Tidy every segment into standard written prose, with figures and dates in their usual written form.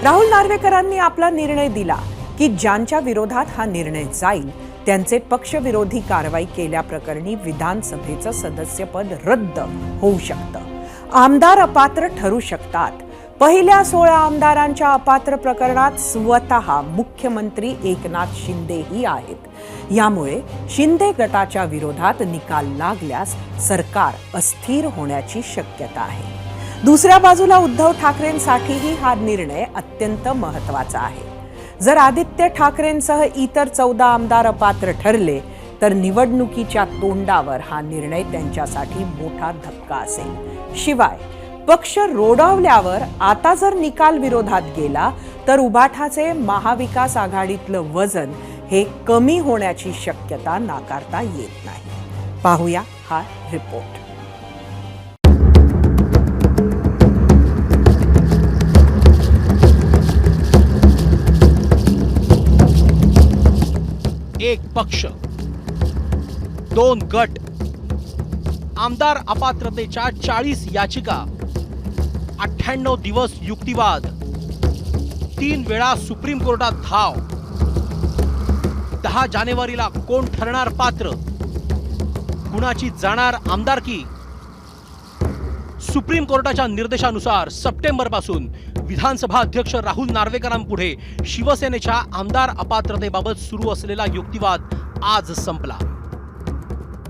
राहुल नार्वेकरांनी आपला निर्णय दिला की ज्यांच्या विरोधात हा निर्णय जाईल त्यांचे पक्षविरोधी कारवाई केल्याप्रकरणी विधानसभेचं सदस्यपद रद्द होऊ शकतं, आमदार अपात्र ठरू शकतात। पहिल्या 16 आमदारांच्या अपात्र प्रकरणात स्वतः मुख्यमंत्री एकनाथ शिंदेही आहेत। यामुळे शिंदे गटाच्या विरोधात निकाल लागल्यास सरकार अस्थिर होण्याची शक्यता आहे। दुसऱ्या बाजूला उद्धव ठाकरेंसाठीही हा निर्णय अत्यंत महत्त्वाचा आहे। जर आदित्य ठाकरेंसह इतर 14 आमदार अपात्र ठरले तर निवडणुकीच्या तोंडावर हा निर्णय त्यांच्यासाठी मोठा धक्का असेल। शिवाय पक्ष रोडावल्यावर आता जर निकाल विरोधात गेला तर उबाठाचे महाविकास आघाडीतलं वजन हे कमी होण्याची शक्यता नाकारता येत नाही। पाहूया हा रिपोर्ट। एक पक्ष, दोन गट, आमदार अपात्रतेच्या 40 याचिका, 98 दिवस युक्तिवाद, 3 वेळा सुप्रीम कोर्टात धाव। 10 जानेवारीला कोण ठरणार पात्र, कुणाची जाणार आमदारकी। सुप्रीम कोर्टाच्या निर्देशानुसार सप्टेंबर पासून विधानसभा अध्यक्ष राहुल नार्वेकरांपुढे शिवसेनेच्या आमदार अपात्रतेबाबत सुरू असलेला युक्तिवाद आज संपला।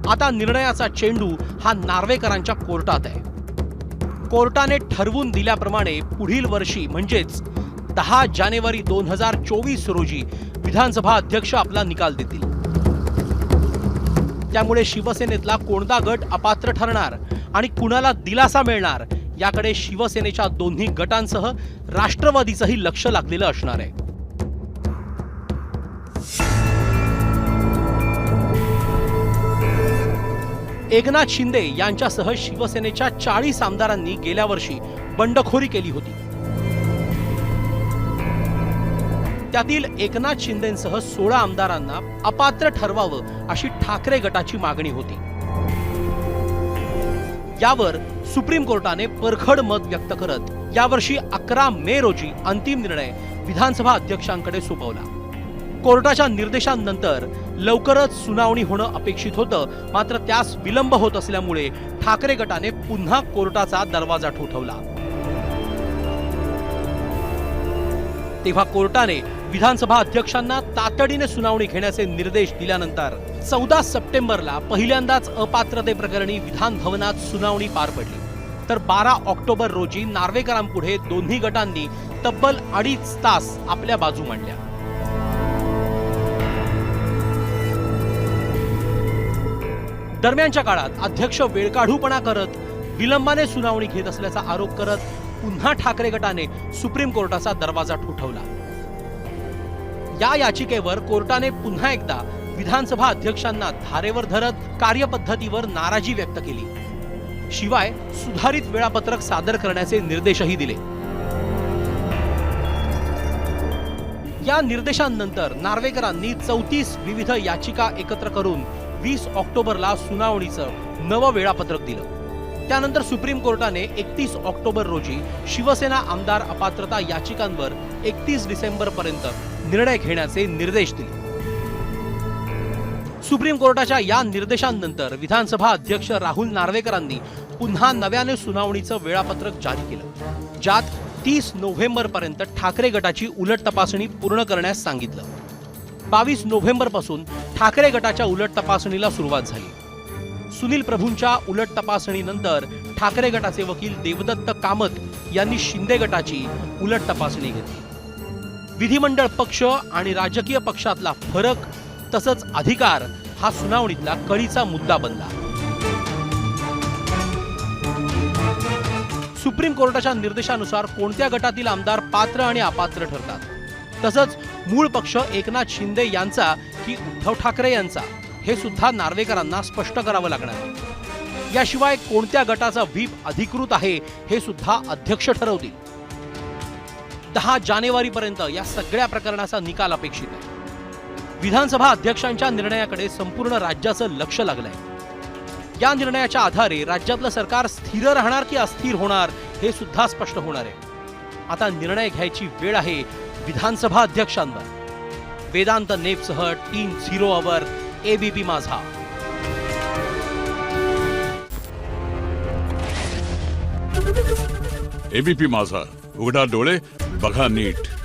आता निर्णयाचा चेंडू हा नार्वेकरांच्या कोर्टात आहे। कोर्टाने ठरवून दिल्याप्रमाणे पुढील वर्षी म्हणजेच 10 जानेवारी 2024 रोजी विधानसभा अध्यक्ष आपला निकाल देतील। त्यामुळे शिवसेनेतला कोणता गट अपात्र ठरणार आणि कुणाला दिलासा मिळणार याकडे शिवसेनेच्या दोन्ही गटांसह राष्ट्रवादीचंही लक्ष लागलेलं असणार आहे। एकनाथ शिंदे यांच्यासह शिवसेनेच्या 40 आमदारांनी गेल्या वर्षी बंडखोरी केली होती। त्यातील एकनाथ शिंदेंसह 16 आमदारांना अपात्र ठरवावं अशी ठाकरे गटाची मागणी होती। यावर सुप्रीम कोर्टाने परखड मत व्यक्त करत यावर्षी 11 मे रोजी अंतिम निर्णय विधानसभा अध्यक्षांकडे सोपवला। कोर्टाच्या निर्देशांनंतर लवकरच सुनावणी होणं अपेक्षित होतं, मात्र त्यास विलंब होत असल्यामुळे ठाकरे गटाने पुन्हा कोर्टाचा दरवाजा ठोठावला। तेव्हा कोर्टाने विधानसभा अध्यक्षांना तातडीने सुनावणी घेण्याचे निर्देश दिल्यानंतर 14 सप्टेंबरला पहिल्यांदाच अपात्रते प्रकरणी विधान भवनात सुनावणी पार पडली। तर 12 ऑक्टोबर रोजी नार्वेकरांपुढे दोन्ही गटांनी तब्बल 2.5 तास आपल्या बाजू मांडल्या। दरम्यानच्या काळात अध्यक्ष वेळकाढूपणा करत विलंबाने सुनावणी घेत असल्याचा आरोप करत पुन्हा ठाकरे गटाने सुप्रीम कोर्टाचा दरवाजा ठोठावला। या याचिकेवर कोर्टाने पुन्हा एकदा विधानसभा अध्यक्षांना धारेवर धरत कार्यपद्धतीवर नाराजी व्यक्त केली। शिवाय सुधारित वेळापत्रक सादर करण्याचे निर्देशही दिले। या निर्देशांनंतर नार्वेकरांनी 34 विविध याचिका एकत्र करून 20 ऑक्टोबरला सुनावणीचं नवं वेळापत्रक दिलं। त्यानंतर सुप्रीम कोर्टाने 31 ऑक्टोबर रोजी शिवसेना आमदार अपात्रता याचिकांवर 31 डिसेंबर पर्यंत निर्णय घेण्याचे निर्देश दिले। सुप्रीम कोर्टाच्या या निर्देशांनंतर विधानसभा अध्यक्ष राहुल नार्वेकरांनी पुन्हा नव्याने सुनावणीचं वेळापत्रक जारी केलं, ज्यात 30 नोव्हेंबर पर्यंत ठाकरे गटाची उलट तपासणी पूर्ण करण्यास सांगितलं। 22 नोव्हेंबर पासून ठाकरे गटाच्या उलट तपासणीला सुरुवात झाली। सुनील प्रभूंच्या उलट तपासणीनंतर ठाकरे गटाचे वकील देवदत्त कामत यांनी शिंदे गटाची उलट तपासणी घेतली। विधिमंडळ पक्ष आणि राजकीय पक्षातला फरक तसंच अधिकार हा सुनावणीतला कळीचा मुद्दा बनला। सुप्रीम कोर्टाच्या निर्देशानुसार कोणत्या गटातील आमदार पात्र आणि अपात्र ठरतात, तसंच मूळ पक्ष एकनाथ शिंदे यांचा की उद्धव ठाकरे यांचा हे सुद्धा नार्वेकरांना स्पष्ट करावं लागणार आहे। याशिवाय कोणत्या गटाचा व्हीप अधिकृत आहे हे सुद्धा अध्यक्ष ठरवतील। 10 जानेवारीपर्यंत या सगळ्या प्रकरणाचा निकाल अपेक्षित आहे। विधानसभा अध्यक्षांच्या निर्णयाकडे संपूर्ण राज्याचं लक्ष लागलंय। या निर्णयाच्या आधारे राज्यातलं सरकार स्थिर राहणार की अस्थिर होणार हे सुद्धा स्पष्ट होणार आहे। आता निर्णय घ्यायची वेळ आहे विधानसभा अध्यक्षांवर. वेदांत नेपसह टीम 0 अवर, एबीपी माझा. एबीपी माझा, उघडा डोळे बघा नीट.